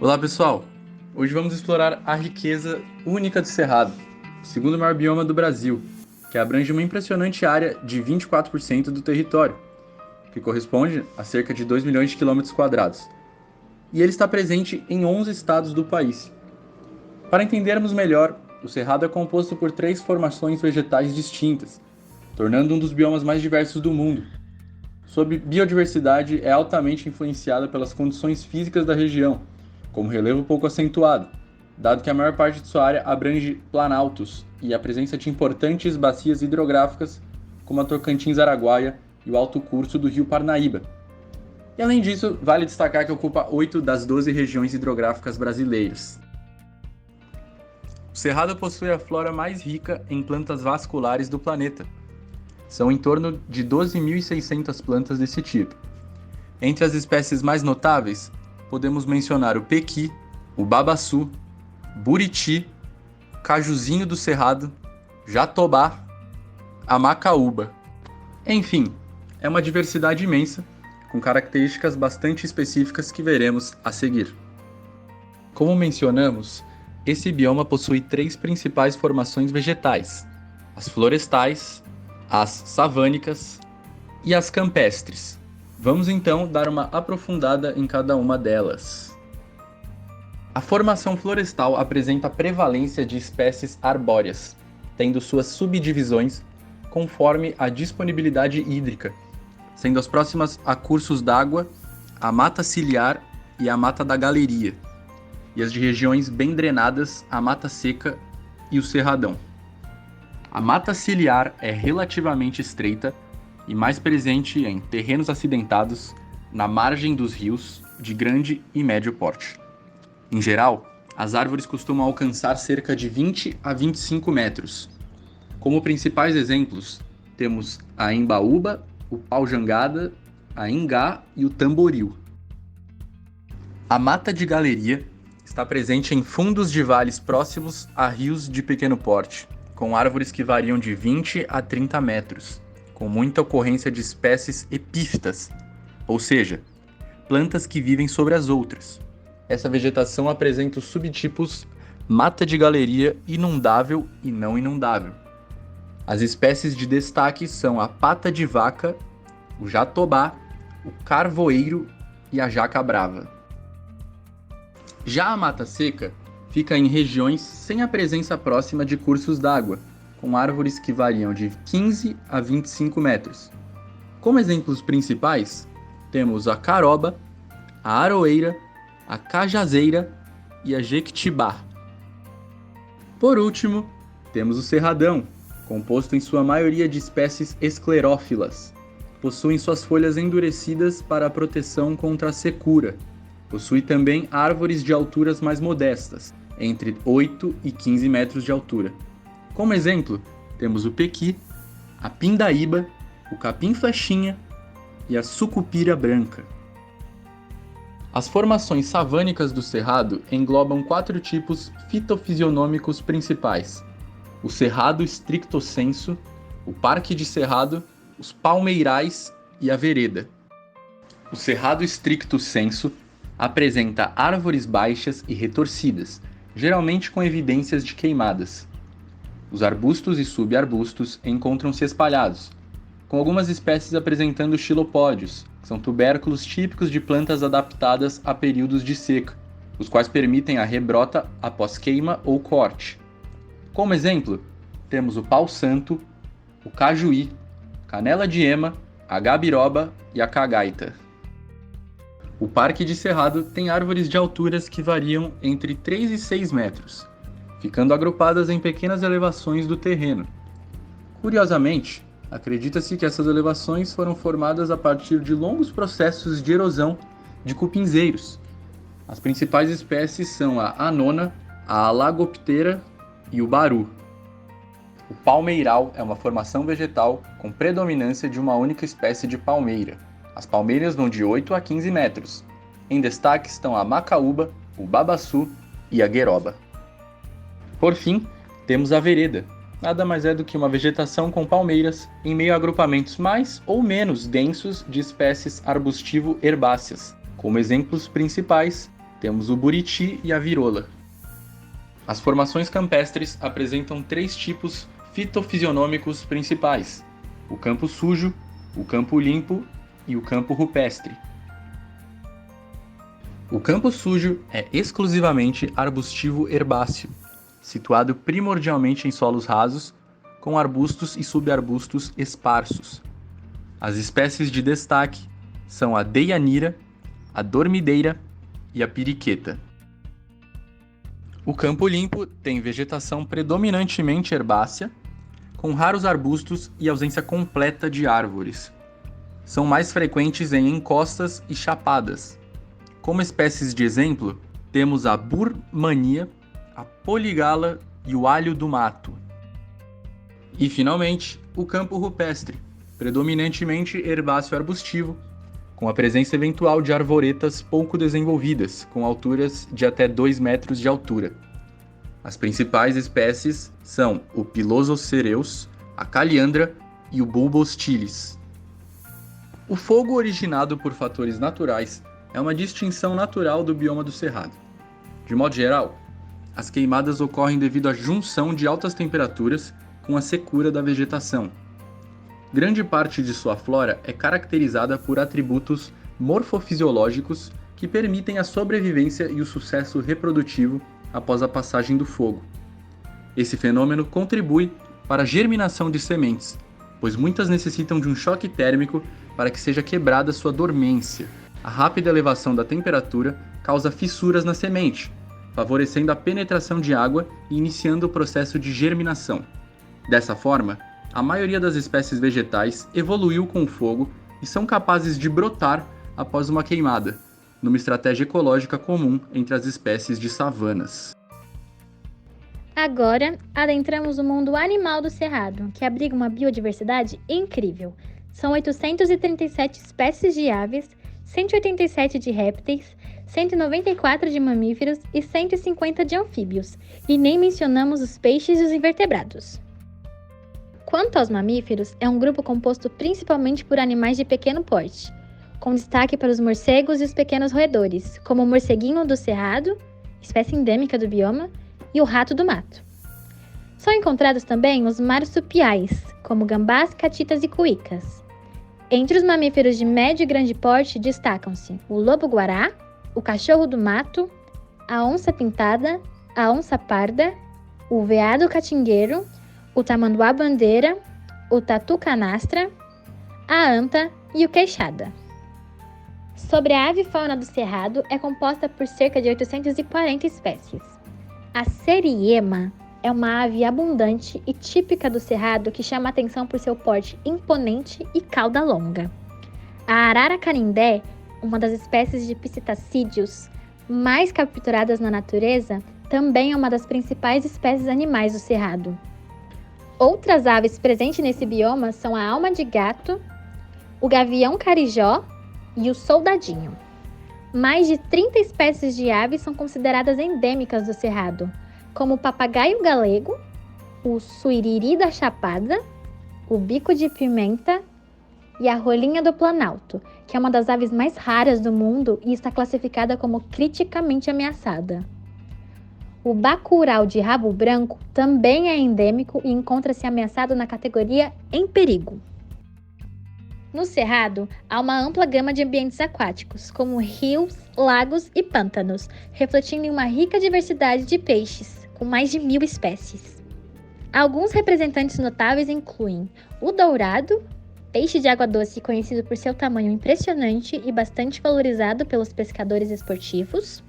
Olá pessoal, hoje vamos explorar a riqueza única do Cerrado, o segundo maior bioma do Brasil, que abrange uma impressionante área de 24% do território, que corresponde a cerca de 2 milhões de quilômetros quadrados. E ele está presente em 11 estados do país. Para entendermos melhor, o Cerrado é composto por 3 formações vegetais distintas, tornando um dos biomas mais diversos do mundo. Sua biodiversidade é altamente influenciada pelas condições físicas da região, como relevo pouco acentuado, dado que a maior parte de sua área abrange planaltos e a presença de importantes bacias hidrográficas, como a Tocantins-Araguaia e o alto curso do rio Parnaíba. E além disso, vale destacar que ocupa 8 das 12 regiões hidrográficas brasileiras. O Cerrado possui a flora mais rica em plantas vasculares do planeta. São em torno de 12.600 plantas desse tipo. Entre as espécies mais notáveis, podemos mencionar o pequi, o babaçu, buriti, cajuzinho do cerrado, jatobá, a macaúba. Enfim, é uma diversidade imensa, com características bastante específicas que veremos a seguir. Como mencionamos, esse bioma possui 3 principais formações vegetais: as florestais, as savânicas e as campestres. Vamos então dar uma aprofundada em cada uma delas. A formação florestal apresenta prevalência de espécies arbóreas, tendo suas subdivisões conforme a disponibilidade hídrica, sendo as próximas a cursos d'água, a mata ciliar e a mata da galeria, e as de regiões bem drenadas, a mata seca e o cerradão. A mata ciliar é relativamente estreita e mais presente em terrenos acidentados, na margem dos rios de grande e médio porte. Em geral, as árvores costumam alcançar cerca de 20 a 25 metros. Como principais exemplos, temos a embaúba, o pau-jangada, a ingá e o tamboril. A mata de galeria está presente em fundos de vales próximos a rios de pequeno porte, com árvores que variam de 20 a 30 metros, com muita ocorrência de espécies epífitas, ou seja, plantas que vivem sobre as outras. Essa vegetação apresenta os subtipos mata de galeria inundável e não inundável. As espécies de destaque são a pata de vaca, o jatobá, o carvoeiro e a jaca brava. Já a mata seca fica em regiões sem a presença próxima de cursos d'água, com árvores que variam de 15 a 25 metros. Como exemplos principais, temos a caroba, a aroeira, a cajazeira e a jequitibá. Por último, temos o cerradão, composto em sua maioria de espécies esclerófilas. Possuem suas folhas endurecidas para a proteção contra a secura. Possui também árvores de alturas mais modestas, entre 8 e 15 metros de altura. Como exemplo, temos o pequi, a pindaíba, o capim-flechinha e a sucupira branca. As formações savânicas do cerrado englobam 4 tipos fitofisionômicos principais: o cerrado stricto sensu, o parque de cerrado, os palmeirais e a vereda. O cerrado stricto sensu apresenta árvores baixas e retorcidas, geralmente com evidências de queimadas. Os arbustos e subarbustos encontram-se espalhados, com algumas espécies apresentando xilopódios, que são tubérculos típicos de plantas adaptadas a períodos de seca, os quais permitem a rebrota após queima ou corte. Como exemplo, temos o pau-santo, o cajuí, canela de ema, a gabiroba e a cagaita. O Parque de Cerrado tem árvores de alturas que variam entre 3 e 6 metros, ficando agrupadas em pequenas elevações do terreno. Curiosamente, acredita-se que essas elevações foram formadas a partir de longos processos de erosão de cupinzeiros. As principais espécies são a anona, a alagoptera e o baru. O palmeiral é uma formação vegetal com predominância de uma única espécie de palmeira. As palmeiras vão de 8 a 15 metros. Em destaque estão a macaúba, o babaçu e a gueroba. Por fim, temos a vereda. Nada mais é do que uma vegetação com palmeiras em meio a agrupamentos mais ou menos densos de espécies arbustivo-herbáceas. Como exemplos principais, Temos o buriti e a virola. As formações campestres apresentam 3 tipos fitofisionômicos principais: o campo sujo, o campo limpo e o campo rupestre. O campo sujo é exclusivamente arbustivo herbáceo, situado primordialmente em solos rasos, com arbustos e subarbustos esparsos. As espécies de destaque são a deianira, a dormideira e a periqueta. O campo limpo tem vegetação predominantemente herbácea, com raros arbustos e ausência completa de árvores. São mais frequentes em encostas e chapadas. Como espécies de exemplo, temos a burmania, a poligala e o alho do mato. E, finalmente, o campo rupestre, predominantemente herbáceo arbustivo, com a presença eventual de arvoretas pouco desenvolvidas, com alturas de até 2 metros de altura. As principais espécies são o Pilosocereus, a Calliandra e o Bulbostilis. O fogo originado por fatores naturais é uma distinção natural do bioma do Cerrado. De modo geral, as queimadas ocorrem devido à junção de altas temperaturas com a secura da vegetação. Grande parte de sua flora é caracterizada por atributos morfofisiológicos que permitem a sobrevivência e o sucesso reprodutivo após a passagem do fogo. Esse fenômeno contribui para a germinação de sementes, pois muitas necessitam de um choque térmico para que seja quebrada sua dormência. A rápida elevação da temperatura causa fissuras na semente, favorecendo a penetração de água e iniciando o processo de germinação. Dessa forma, a maioria das espécies vegetais evoluiu com o fogo e são capazes de brotar após uma queimada, numa estratégia ecológica comum entre as espécies de savanas. Agora, adentramos o mundo animal do Cerrado, que abriga uma biodiversidade incrível. São 837 espécies de aves, 187 de répteis, 194 de mamíferos e 150 de anfíbios, e nem mencionamos os peixes e os invertebrados. Quanto aos mamíferos, é um grupo composto principalmente por animais de pequeno porte, com destaque para os morcegos e os pequenos roedores, como o morceguinho do cerrado, espécie endêmica do bioma, e o rato do mato. São encontrados também os marsupiais, como gambás, catitas e cuícas. Entre os mamíferos de médio e grande porte destacam-se o lobo-guará, o cachorro do mato, a onça-pintada, a onça parda, o veado catingueiro, o tamanduá-bandeira, o tatu-canastra, a anta e o queixada. Sobre a avifauna do Cerrado, é composta por cerca de 840 espécies. A seriema é uma ave abundante e típica do Cerrado que chama a atenção por seu porte imponente e cauda longa. A arara canindé, uma das espécies de psitacídeos mais capturadas na natureza, também é uma das principais espécies animais do Cerrado. Outras aves presentes nesse bioma são a alma de gato, o gavião carijó e o soldadinho. Mais de 30 espécies de aves são consideradas endêmicas do Cerrado, como o papagaio galego, o suiriri da chapada, o bico de pimenta e a rolinha do Planalto, que é uma das aves mais raras do mundo e está classificada como criticamente ameaçada. O bacurau de rabo branco também é endêmico e encontra-se ameaçado na categoria em perigo. No Cerrado, há uma ampla gama de ambientes aquáticos, como rios, lagos e pântanos, refletindo em uma rica diversidade de peixes, com mais de 1.000 espécies. Alguns representantes notáveis incluem o dourado, peixe de água doce conhecido por seu tamanho impressionante e bastante valorizado pelos pescadores esportivos,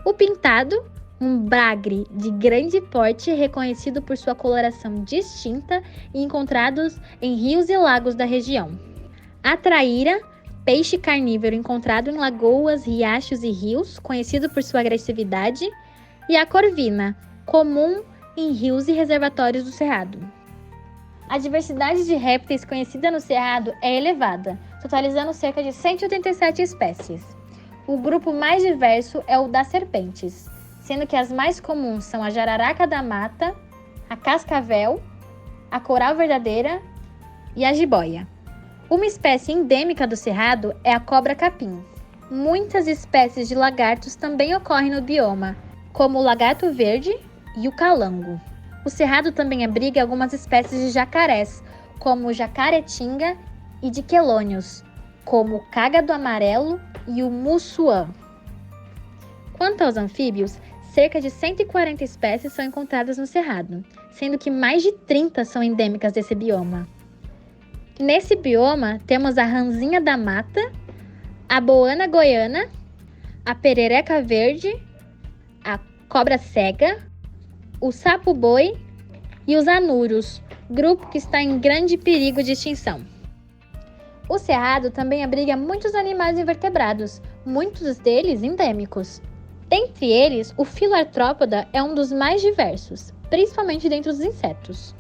o pintado, um bagre de grande porte reconhecido por sua coloração distinta e encontrados em rios e lagos da região. A traíra, peixe carnívoro encontrado em lagoas, riachos e rios, conhecido por sua agressividade, e a corvina, comum em rios e reservatórios do Cerrado. A diversidade de répteis conhecida no Cerrado é elevada, totalizando cerca de 187 espécies. O grupo mais diverso é o das serpentes, sendo que as mais comuns são a jararaca da mata, a cascavel, a coral verdadeira e a jiboia. Uma espécie endêmica do Cerrado é a cobra-capim, Muitas espécies de lagartos também ocorrem no bioma, como o lagarto verde e o calango. O cerrado também abriga algumas espécies de jacarés, como o jacaretinga, e de quelônios, como o cágado amarelo e o mussuã. Quanto aos anfíbios, cerca de 140 espécies são encontradas no cerrado, sendo que mais de 30 são endêmicas desse bioma. Nesse bioma, temos a ranzinha da mata, a boana goiana, a perereca verde, a cobra cega, o sapo-boi e os anuros, grupo que está em grande perigo de extinção. O cerrado também abriga muitos animais invertebrados, muitos deles endêmicos. Dentre eles, o filartrópoda é um dos mais diversos, principalmente dentre os insetos.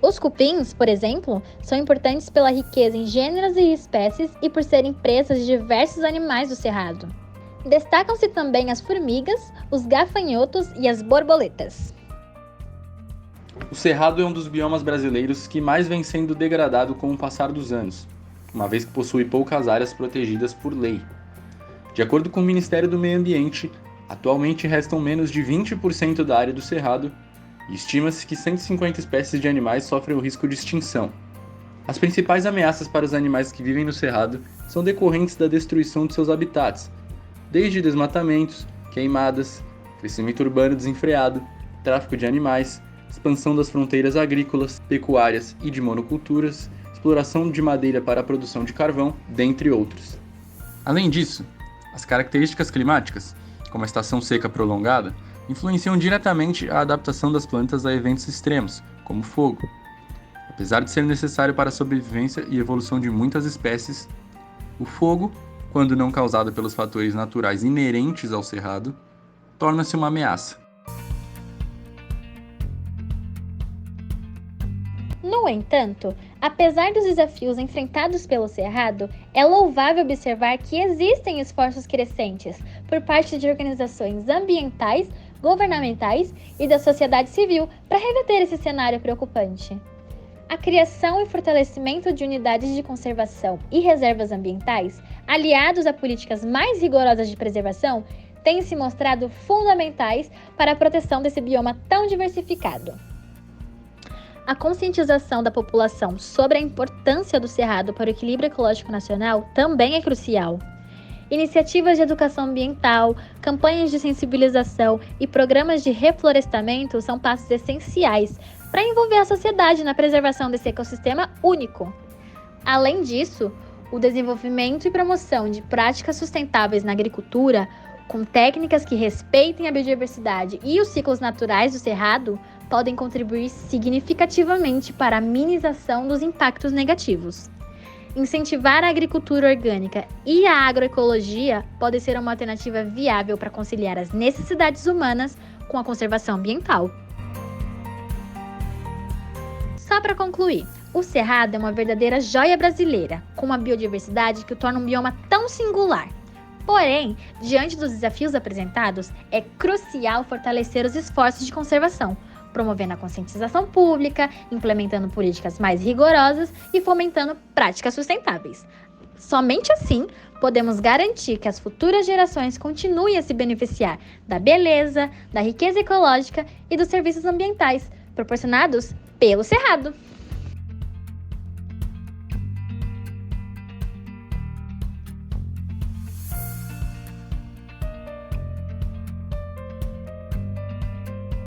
Os cupins, por exemplo, são importantes pela riqueza em gêneros e espécies e por serem presas de diversos animais do cerrado. Destacam-se também as formigas, os gafanhotos e as borboletas. O cerrado é um dos biomas brasileiros que mais vem sendo degradado com o passar dos anos, uma vez que possui poucas áreas protegidas por lei. De acordo com o Ministério do Meio Ambiente, atualmente restam menos de 20% da área do cerrado e estima-se que 150 espécies de animais sofrem o risco de extinção. As principais ameaças para os animais que vivem no cerrado são decorrentes da destruição de seus habitats, desde desmatamentos, queimadas, crescimento urbano desenfreado, tráfico de animais, expansão das fronteiras agrícolas, pecuárias e de monoculturas, exploração de madeira para a produção de carvão, dentre outros. Além disso, as características climáticas, como a estação seca prolongada, influenciam diretamente a adaptação das plantas a eventos extremos, como fogo. Apesar de ser necessário para a sobrevivência e evolução de muitas espécies, o fogo, quando não causado pelos fatores naturais inerentes ao cerrado, torna-se uma ameaça. No entanto, apesar dos desafios enfrentados pelo cerrado, é louvável observar que existem esforços crescentes por parte de organizações ambientais, governamentais e da sociedade civil para reverter esse cenário preocupante. A criação e fortalecimento de unidades de conservação e reservas ambientais, aliados a políticas mais rigorosas de preservação, têm se mostrado fundamentais para a proteção desse bioma tão diversificado. A conscientização da população sobre a importância do cerrado para o equilíbrio ecológico nacional também é crucial. Iniciativas de educação ambiental, campanhas de sensibilização e programas de reflorestamento são passos essenciais para envolver a sociedade na preservação desse ecossistema único. Além disso, o desenvolvimento e promoção de práticas sustentáveis na agricultura, com técnicas que respeitem a biodiversidade e os ciclos naturais do cerrado, podem contribuir significativamente para a minimização dos impactos negativos. Incentivar a agricultura orgânica e a agroecologia pode ser uma alternativa viável para conciliar as necessidades humanas com a conservação ambiental. Só para concluir, o cerrado é uma verdadeira joia brasileira, com uma biodiversidade que o torna um bioma tão singular. Porém, diante dos desafios apresentados, é crucial fortalecer os esforços de conservação, promovendo a conscientização pública, implementando políticas mais rigorosas e fomentando práticas sustentáveis. Somente assim, podemos garantir que as futuras gerações continuem a se beneficiar da beleza, da riqueza ecológica e dos serviços ambientais proporcionados pelo cerrado.